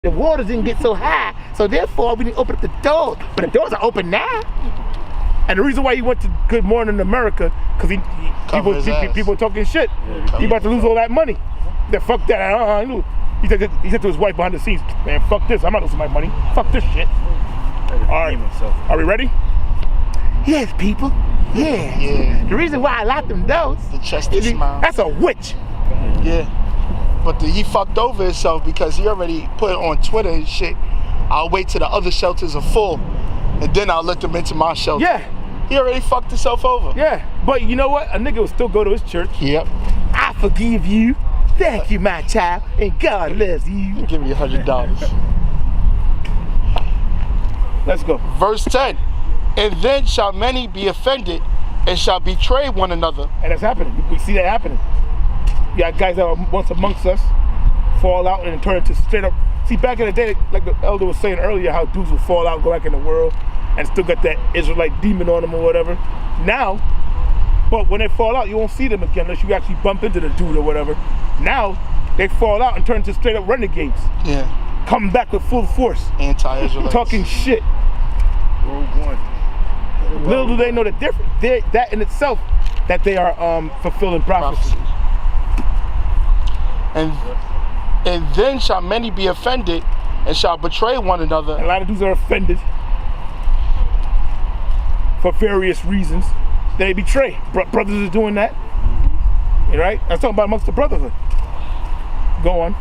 the waters didn't get so high, so therefore we didn't open up the doors. But the doors are open now. And the reason why he went to Good Morning America, because people talking shit. Yeah, he about to lose all that money. Then fuck that. He said to his wife behind the scenes, man, fuck this. I'm not losing my money. Fuck this shit. All right, are we ready? Yes, people. Yeah. The reason why I locked them doors, the chesty smile. That's a witch. Yeah. But he fucked over himself because he already put it on Twitter and shit. I'll wait till the other shelters are full, and then I'll let them into my shelter. Yeah. He already fucked himself over. Yeah. But you know what? A nigga will still go to his church. Yep. I forgive you. Thank you, my child. And God loves you. Give me $100. Let's go. Verse 10. And then shall many be offended and shall betray one another. And that's happening. We see that happening. You got guys that were once amongst us fall out and turn into straight up. See, back in the day, like the elder was saying earlier, how dudes would fall out, go back in the world, and still got that Israelite demon on them or whatever. Now, but when they fall out, you won't see them again unless you actually bump into the dude or whatever. Now, they fall out and turn into straight up renegades. Yeah. Coming back with full force. Anti-Israelites. Talking shit. Rogue One. Little do they know the difference. That in itself, that they are fulfilling prophecy. And then shall many be offended and shall betray one another. A lot of dudes are offended for various reasons. They betray. Brothers are doing that. Right? I'm talking about amongst the brotherhood. Go on.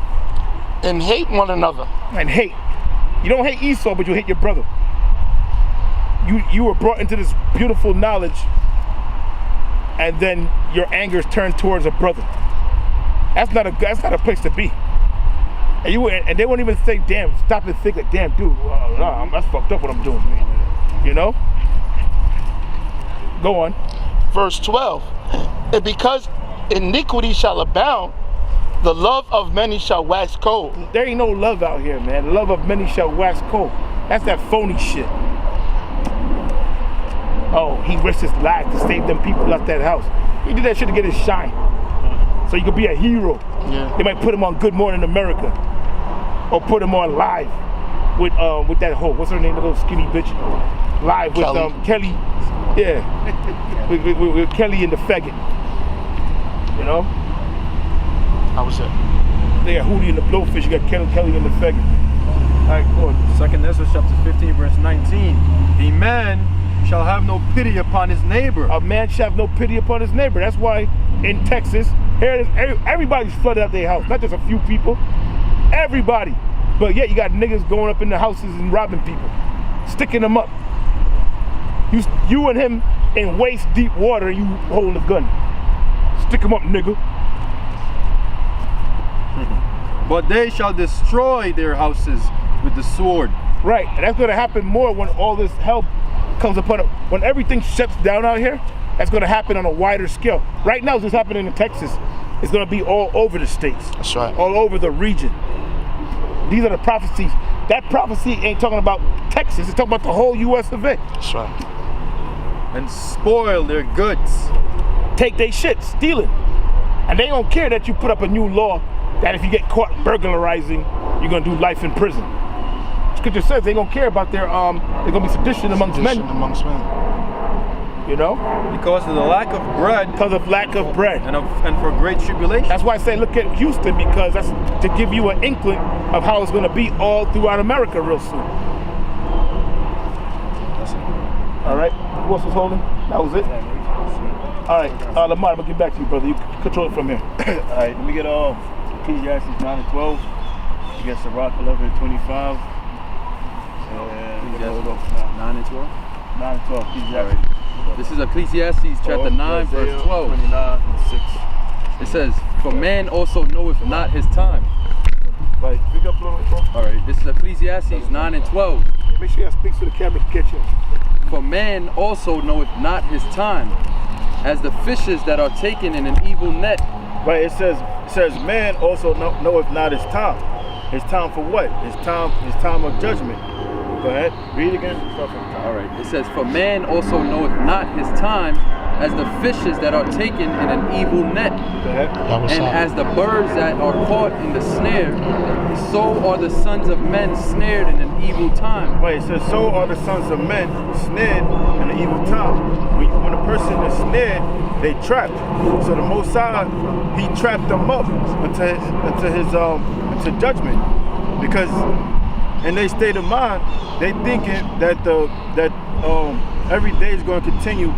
And hate one another. And hate. You don't hate Esau, but you hate your brother. You were brought into this beautiful knowledge, and then your anger is turned towards a brother. That's not a place to be. And they won't even say, damn, stop and think like, damn, dude, that's fucked up what I'm doing. You know? Go on. Verse 12. And because iniquity shall abound, the love of many shall wax cold. There ain't no love out here, man. The love of many shall wax cold. That's that phony shit. Oh, he risked his life to save them people out that house. He did that shit to get his shine. So you could be a hero. Yeah. They might put him on Good Morning America. Or put him on live with that hoe. What's her name, the little skinny bitch? Live with Kelly. Yeah. with Kelly and the faggot. You know? How was it? They got Hootie and the Blowfish. You got Kelly and the faggot. Alright, go on. 2 Ezra chapter 15, verse 19. A man shall have no pity upon his neighbor. A man shall have no pity upon his neighbor. That's why in Texas, everybody's flooded out their house. Not just a few people. Everybody. But yet you got niggas going up in the houses and robbing people. Sticking them up. You and him in waist deep water and you holding a gun. Stick him up, nigga. But they shall destroy their houses with the sword. Right, and that's going to happen more when all this hell comes upon it. When everything shuts down out here, that's going to happen on a wider scale. Right now, it's just happening in Texas. It's going to be all over the states. That's right. All over the region. These are the prophecies. That prophecy ain't talking about Texas. It's talking about the whole U.S. of A. That's right. And spoil their goods. Take their shit, steal it. And they don't care that you put up a new law that if you get caught burglarizing, you're going to do life in prison. Scripture says they don't care about there's going to be sedition amongst men. You know? Because of the lack of bread. Because of lack of bread. And for great tribulation. That's why I say look at Houston, because that's to give you an inkling of how it's going to be all throughout America real soon. All right? Who else was holding? That was it? All right. Lamar, I'm going to get back to you, brother. You control it from here. All right. Let me get Ecclesiastes 9 and 12. You got Sirach 11 and 25. And 9 and 12? 9 and 12. Ecclesiastes. This is Ecclesiastes chapter 9, verse 12. 29 and 6. It says, for man also knoweth not his time. Right, pick up a little bit, bro. All right, this is Ecclesiastes 9 and 12. Make sure you speak to the camera to catch you. For man also knoweth not his time, as the fishes that are taken in an evil net. Right, it says man also knoweth not his time. His time for what? His time of judgment. Go ahead, read again. All right, it says, for man also knoweth not his time, as the fishes that are taken in an evil net, and as the birds that are caught in the snare, so are the sons of men snared in an evil time. Right, it says, so are the sons of men snared in an evil time. When a person is snared, they trapped. So the Most High, he trapped them up into judgment, because in their state of mind, they thinking that every day is going to continue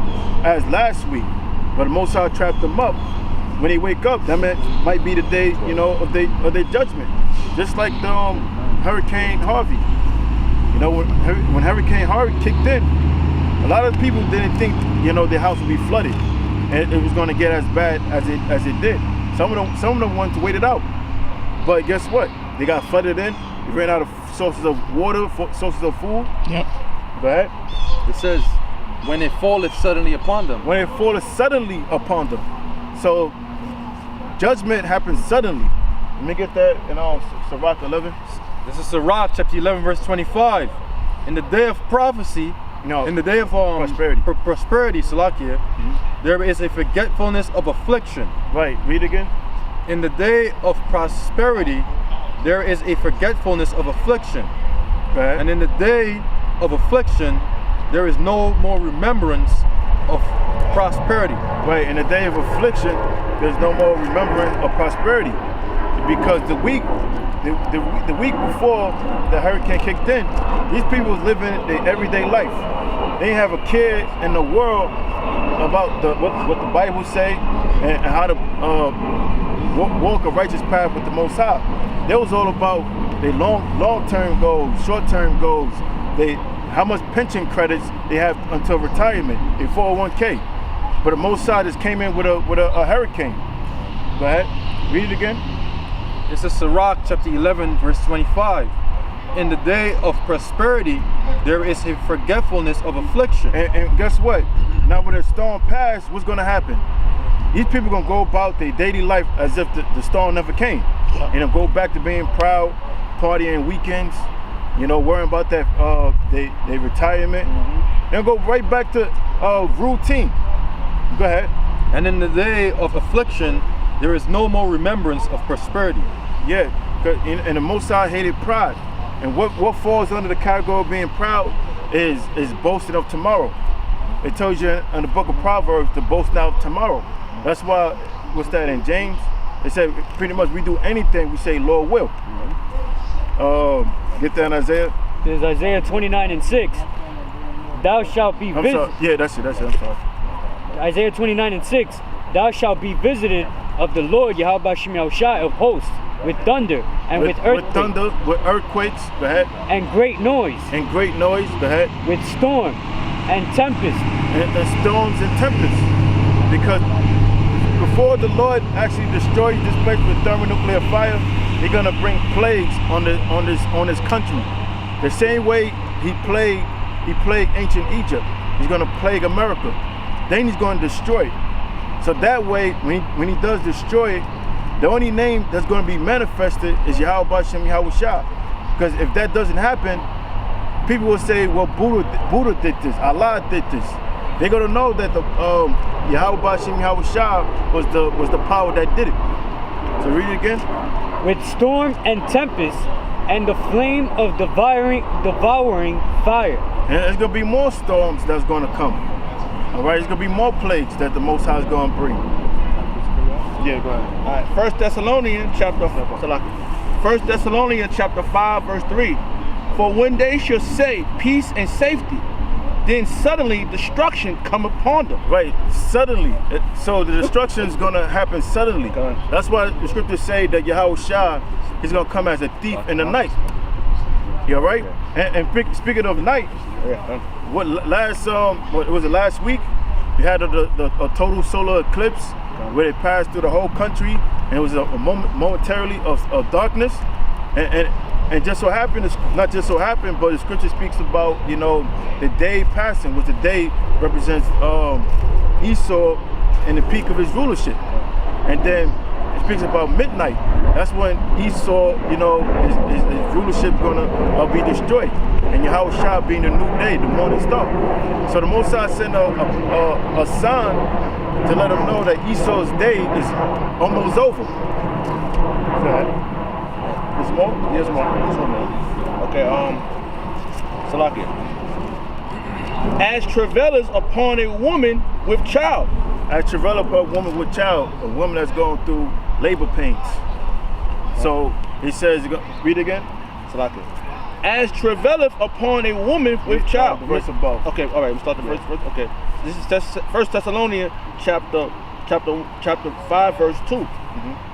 as last week, but the Most High trapped them up. When they wake up, that might be the day, you know, of their judgment. Just like the Hurricane Harvey. You know, when Hurricane Harvey kicked in, a lot of people didn't think, you know, their house would be flooded and it was going to get as bad as it did. Some of them wanted to wait it out, but guess what? They got flooded in. They ran out of sources of water, sources of food. Yep. Go ahead. It says, when it falleth suddenly upon them. When it falleth suddenly upon them. So judgment happens suddenly. Let me get that in Sirach 11. This is Sirach chapter 11 verse 25. In the day of prophecy, in the day of prosperity, Salakia, there is a forgetfulness of affliction. Right, read again. In the day of prosperity, there is a forgetfulness of affliction. Right. And in the day of affliction, there is no more remembrance of prosperity. Right, in the day of affliction, there's no more remembrance of prosperity. Because the week before the hurricane kicked in, these people was living their everyday life. They didn't have a care in the world about what the Bible say and how to walk a righteous path with the Most High. They was all about their long-term goals, short-term goals, how much pension credits they have until retirement, their 401k. But the Most High just came in with a hurricane. Go ahead, read it again. This is Sirach chapter 11 verse 25. In the day of prosperity, there is a forgetfulness of affliction. And guess what? Now when the storm passed, what's going to happen? These people going to go about their daily life as if the storm never came. And they'll go back to being proud, partying weekends, you know, worrying about their retirement. They'll go right back to routine. Go ahead. And in the day of affliction, there is no more remembrance of prosperity. Yeah, and the Most High hated pride. And what falls under the category of being proud is boasting of tomorrow. It tells you in the book of Proverbs to boast now of tomorrow. That's why, what's that in James? It said pretty much we do anything, we say Lord will. Get that in Isaiah? There's Isaiah 29:6. Thou shalt be visited. Yeah, that's it, I'm sorry. Isaiah 29:6. Thou shalt be visited of the Lord Yahweh Shem Yahushua of hosts, with thunder and with earthquakes. With thunder, with earthquakes, go ahead. And great noise. And great noise, go ahead. With storm and tempest. And storms and tempests. Because before the Lord actually destroys this place with thermonuclear fire, He's gonna bring plagues on this country. The same way he plagued ancient Egypt, He's gonna plague America. Then He's gonna destroy it. So that way, when he does destroy it, the only name that's going to be manifested is Yahweh Shem Yahushua. Because if that doesn't happen, people will say, well, Buddha did this, Allah did this. They're going to know that the Yahweh Shem Yahushua was the power that did it. So read it again. With storm and tempest and the flame of devouring fire. And there's going to be more storms that's going to come. All right, there's going to be more plagues that the Most High is going to bring. Yeah, go ahead. All right, 1 Thessalonians chapter 5, verse 3. For when they shall say peace and safety, then suddenly destruction come upon them. Right, suddenly. So the destruction is going to happen suddenly. That's why the scriptures say that Yahushua is going to come as a thief in the night. You all right? And speaking of night, what was it last week? We had a total solar eclipse where it passed through the whole country, and it was a momentarily of darkness. And just so happened, not just so happened, but the scripture speaks about, you know, the day passing, which the day represents Esau and the peak of his rulership. And then speaks about midnight. That's when Esau, you know, his rulership gonna be destroyed. And Yahweh Shah being the new day, the morning star. So the Most High sent a sign to let them know that Esau's day is almost over. There's more? Yes, more. Okay, Salakia. As travailers upon a woman with child. As travail upon a woman with child, a woman that's going through labor pains. So he says, read again. Salakia. As travaileth upon a woman with child. The verse above. Okay, all right. We'll start the first verse. Okay, this is 1 Thessalonians chapter 5, verse 2.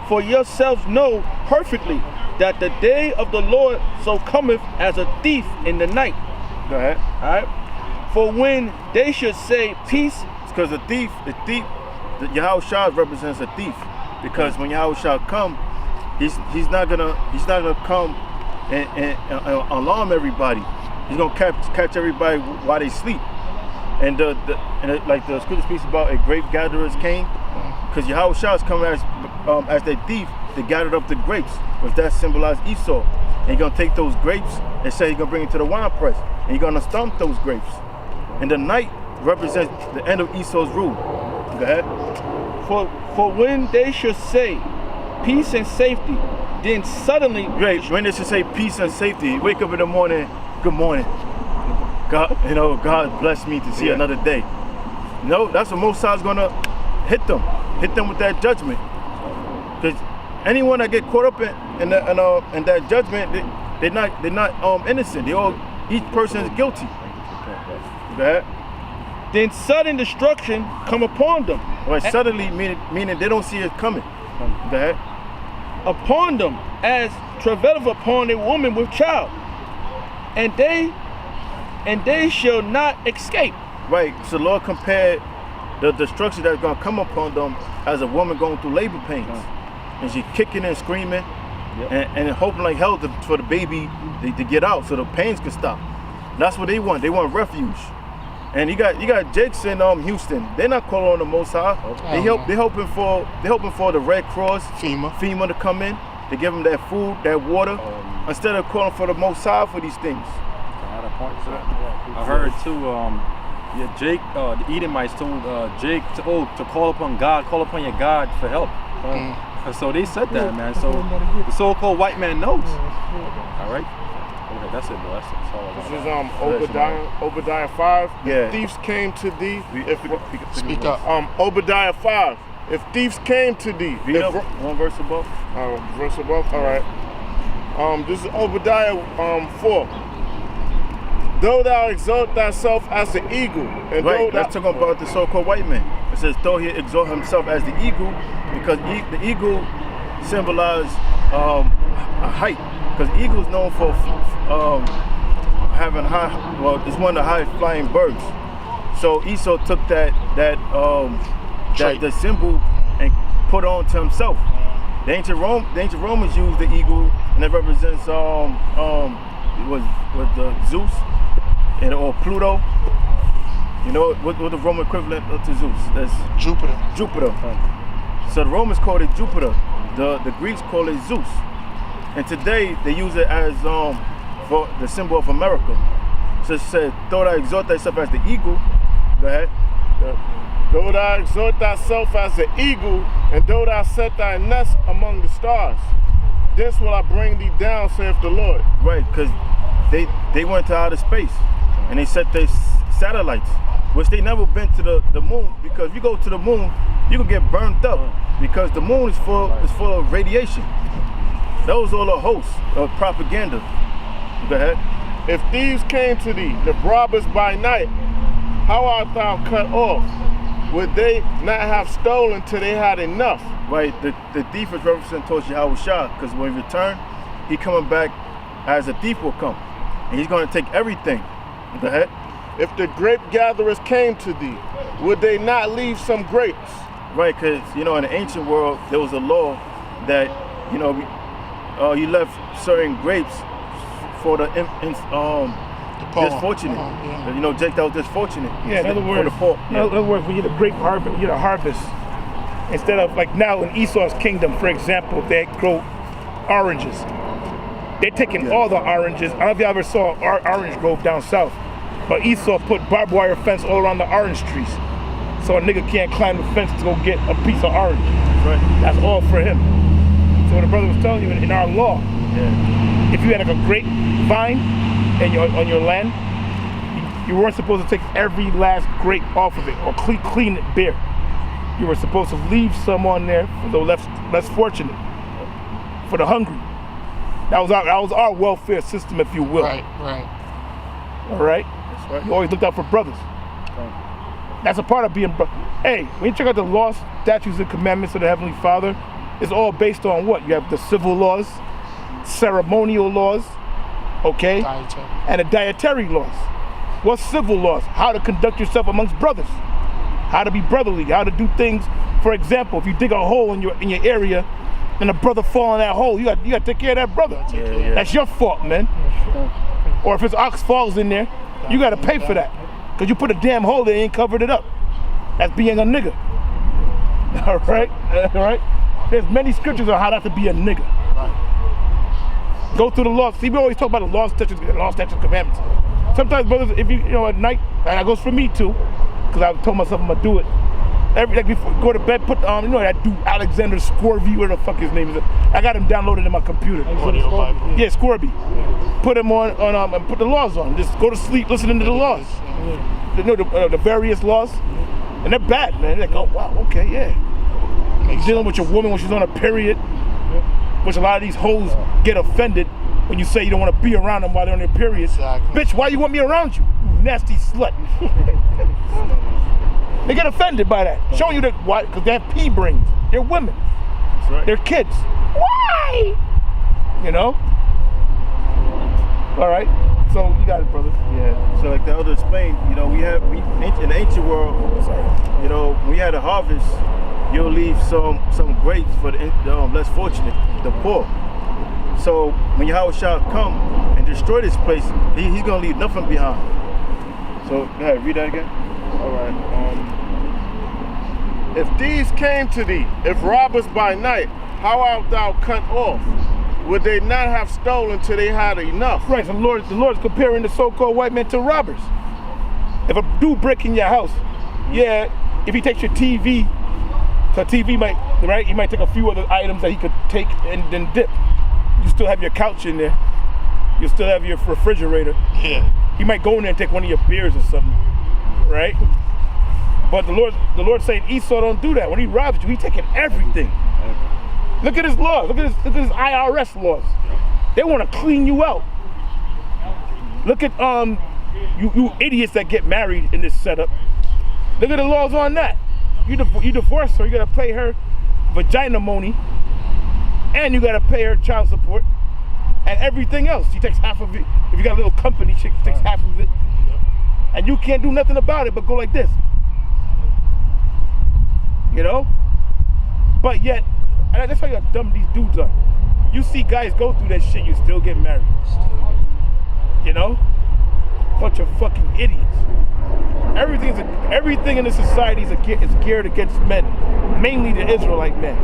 For yourselves know perfectly that the day of the Lord so cometh as a thief in the night. Go ahead. All right. For when they should say peace, because the thief, the Yahweh Shah represents a thief. Because when Yahweh Shah come, he's not gonna come and alarm everybody. He's gonna catch everybody while they sleep. And like the scripture speaks about, a grape gatherers came, because Yahweh Shah is coming as that thief to gather up the grapes, which that symbolizes Esau. And he's gonna take those grapes and say he's gonna bring it to the wine press, and he's gonna stomp those grapes. And the night represents the end of Esau's rule. Go ahead. For when they should say peace and safety, then suddenly, right, when they should say peace and safety, wake up in the morning, good morning. God, you know, God bless me to see another day. No, that's what Most High is gonna hit them with that judgment. Because anyone that get caught up in that judgment, they're not innocent. Each person is guilty. Go ahead. Then sudden destruction come upon them. Right, suddenly meaning they don't see it coming. Go ahead. Upon them as travaileth upon a woman with child, and they shall not escape. Right. So Lord compared the destruction that's gonna come upon them as a woman going through labor pains, and she kicking and screaming, and hoping like hell for the baby to get out so the pains can stop. That's what they want. They want refuge. And you got Jakes in Houston. They're not calling on the Most High. They're hoping for the Red Cross, FEMA to come in to give them that food, that water, instead of calling for the Most High for these things. I heard too. Jake, the Edomites told Jake to call upon God, call upon your God for help. So they said that, man. So the so-called white man knows. All right. Okay, that's it, bro. That's all I want. This is Obadiah 5. Yeah. If thieves came to thee. Speak up. Obadiah 5. If thieves came to thee. Read up one verse above. Verse above. All right. This is Obadiah 4. Though thou exalt thyself as the eagle, and right, that's talking about the so-called white man. It says, though he exalt himself as the eagle, because the eagle symbolizes a height. Because the eagle is known for having high. Well, it's one of the high flying birds. So Esau took the symbol and put it on to himself. The ancient Romans used the eagle, and it represents Zeus or Pluto. You know what the Roman equivalent to Zeus? That's Jupiter. So the Romans called it Jupiter. The Greeks call it Zeus. And today they use it as for the symbol of America. So it said, though thou exalt thyself as the eagle. Go ahead. Though thou exalt thyself as the eagle, and though thou set thy nest among the stars, this will I bring thee down, saith the Lord. Right, because they went to outer space and they set their satellites, which they never been to the moon, because if you go to the moon, you can get burned up because the moon is full of radiation. Those are the hosts of propaganda. Go ahead. If thieves came to thee, the robbers by night, how art thou cut off? Would they not have stolen till they had enough? Right, the thief is representing towards Yahweh Shah, because when he return, he coming back as a thief will come. And he's going to take everything. Go ahead. If the grape gatherers came to thee, would they not leave some grapes? Right, because, in the ancient world, there was a law that, you left certain grapes for the disfortunate. Jake, that was disfortunate. Yeah, in other words, when you get a grape harvest, Instead of like now in Esau's kingdom, for example, they grow oranges. They're taking all the oranges. I don't know if you ever saw orange grove down south, but Esau put barbed wire fence all around the orange trees. So a nigga can't climb the fence to go get a piece of orange. Right. That's all for him. So what the brother was telling you in our law, if you had like a grapevine on your land, you weren't supposed to take every last grape off of it or clean it bare. You were supposed to leave some on there for the less fortunate, for the hungry. That was our welfare system, if you will. Right. All right? That's right. You always looked out for brothers. That's a part of being Hey, when you check out the laws, statutes, and commandments of the Heavenly Father, it's all based on what? You have the civil laws, ceremonial laws, okay? Dietary. And the dietary laws. What's civil laws? How to conduct yourself amongst brothers. How to be brotherly, how to do things. For example, if you dig a hole in your area and a brother fall in that hole, you got to take care of that brother. That's your fault, man. Or if his ox falls in there, you got to pay for that. Because you put a damn hole there and ain't covered it up. That's being a nigga. All right? There's many scriptures on how not to be a nigga. Go through the laws. See, we always talk about the laws, statutes, commandments. Sometimes, brothers, if you know, at night, and that goes for me too, because I told myself I'm gonna do it. Like before go to bed, put you know that dude Alexander Scorby, whatever the fuck his name is. I got him downloaded in my computer. Yeah, Scorby. Put him on and put the laws on. Just go to sleep listening to the laws. You know the various laws, and they're bad, man. They're like, oh wow, okay, yeah. You're dealing with your woman when she's on a period, which a lot of these hoes get offended when you say you don't want to be around them while they're on their periods. Exactly. Bitch, why you want me around you? You nasty slut. They get offended by that. Showing you that why? Because they have pea brains. They're women. That's right. They're kids. Why? You know? All right. So you got it, brother. Yeah. So like the elder explained, you know, we in the ancient world, you know, when we had a harvest, you'll leave some grapes for the less fortunate, the poor. So when Yahweh shall come and destroy this place, he's gonna leave nothing behind. So go ahead, read that again. All right. If these came to thee, if robbers by night, how art thou cut off? Would they not have stolen till they had enough? Right. So the Lord's comparing the so-called white man to robbers. If a dude break in your house, yeah, if he takes your TV, so TV might, right? He might take a few other items that he could take and then dip. You still have your couch in there. You still have your refrigerator. Yeah. He might go in there and take one of your beers or something, right? But the Lord's saying Esau don't do that. When he robs you, he's taking everything. Look at his laws. Look at his IRS laws. They want to clean you out. Look at you idiots that get married in this setup. Look at the laws on that. You divorce her, you gotta pay her vagina money, and you gotta pay her child support, and everything else. She takes half of it. If you got a little company, she takes half of it, and you can't do nothing about it but go like this. You know? But yet, and that's how dumb these dudes are. You see guys go through that shit, you still get married. You know? Bunch of fucking idiots. Everything in this society is geared against men, mainly the Israelite men.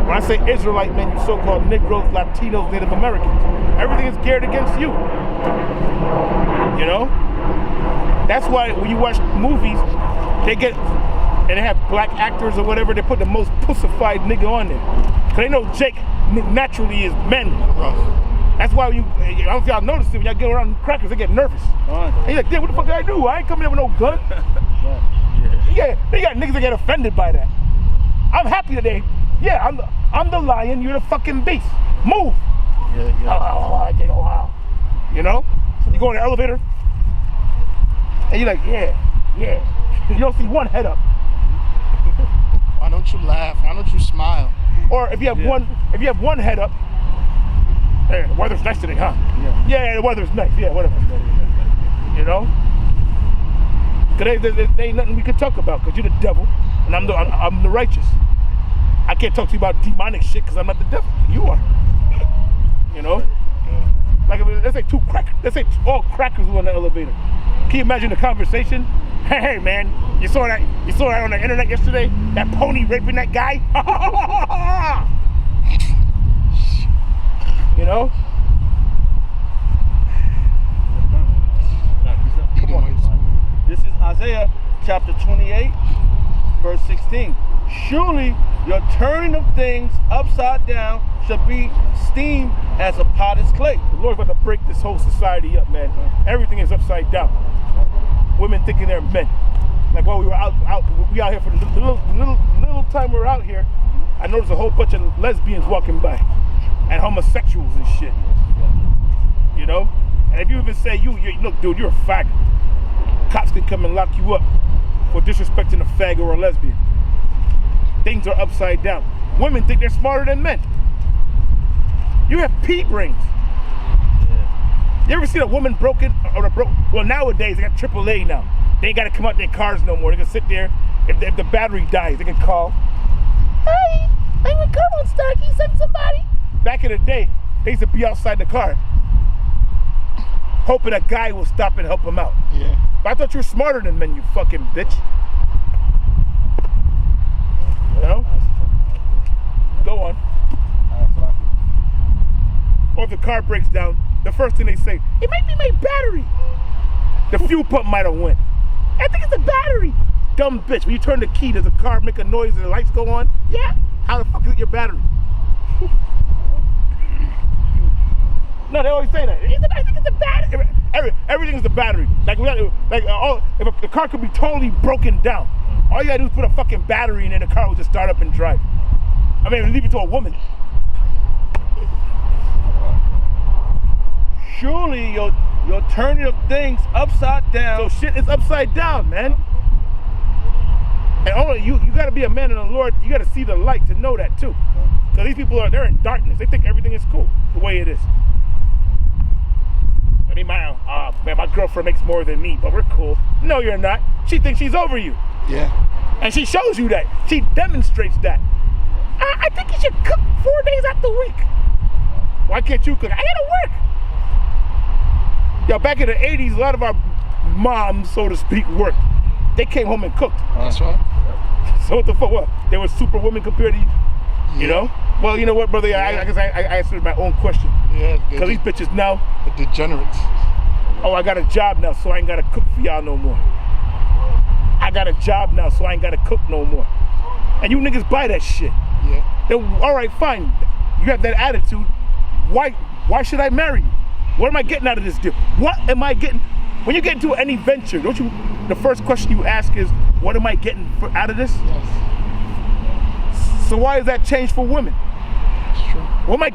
When I say Israelite men, you so-called Negroes, Latinos, Native Americans. Everything is geared against you. You know? That's why when you watch movies, and they have black actors or whatever, they put the most pussified nigga on there. Because they know Jake naturally is men. That's why I don't know if y'all noticed it, when y'all get around crackers, they get nervous. And you're like, damn, what the fuck did I do? I ain't coming here with no gun. Yeah, they got niggas that get offended by that. I'm happy today. Yeah, I'm the lion, you're the fucking beast. Move. You know? You go in the elevator, and you're like, yeah. You don't see one head up. Why don't you laugh? Why don't you smile? Or if you have one head up, hey, the weather's nice today, huh? Yeah, the weather's nice. Yeah, whatever. You know? Because there ain't nothing we can talk about, because you're the devil, and I'm the righteous. I can't talk to you about demonic shit, because I'm not the devil. You are. You know? Like, let's say all crackers were on the elevator. Can you imagine the conversation? Hey man, you saw that on the internet yesterday? That pony raping that guy? You know? Come on. This is Isaiah chapter 28, verse 16. Surely your turning of things upside down shall be esteemed as a potter's clay. The Lord's about to break this whole society up, man. Everything is upside down. Women thinking they're men. Like while we were out here for the little time we were out here, I noticed a whole bunch of lesbians walking by and homosexuals and shit. You know? And if you even say you look, dude, you're a faggot. Cops can come and lock you up for disrespecting a faggot or a lesbian. Things are upside down. Women think they're smarter than men. You have Pete rings. You ever seen a woman broken or well, nowadays they got AAA now. They ain't gotta come out their cars no more. They can sit there. If the battery dies, they can call. Hey, I'm a car won't start. Can you send somebody? Back in the day, they used to be outside the car, hoping a guy will stop and help them out. Yeah. But I thought you were smarter than men, you fucking bitch. You know? Go on. Or if the car breaks down, the first thing they say, it might be my battery. The fuel pump might have went. I think it's the battery. Dumb bitch. When you turn the key, does the car make a noise and the lights go on? Yeah. How the fuck is it your battery? No, they always say that. I think it's the battery. Everything is the battery. If a car could be totally broken down, all you gotta do is put a fucking battery in and the car will just start up and drive. I mean, leave it to a woman. Surely your turning of things upside down. So shit is upside down, man. And only you gotta be a man in the Lord. You gotta see the light to know that too. Because these people they're in darkness. They think everything is cool the way it is. I mean, my girlfriend makes more than me, but we're cool. No, you're not. She thinks she's over you. Yeah. And she shows you that. She demonstrates that. I think you should cook 4 days out the week. Why can't you cook? I gotta work. Yo, back in the 80s, a lot of our moms, so to speak, worked. They came home and cooked. That's right. So what the fuck? What? They were superwomen compared to you? You know? Well, you know what, brother? I guess I answered my own question. Yeah. Because these bitches now. The degenerates. Oh, I got a job now, so I ain't gotta cook for y'all no more. I got a job now, so I ain't gotta cook no more. And you niggas buy that shit. Yeah. Then, all right, fine. You have that attitude. Why should I marry you? What am I getting out of this deal? What am I getting? When you get into any venture, don't you? The first question you ask is, what am I getting out of this? Yes. So why is that change for women? It's true. What am I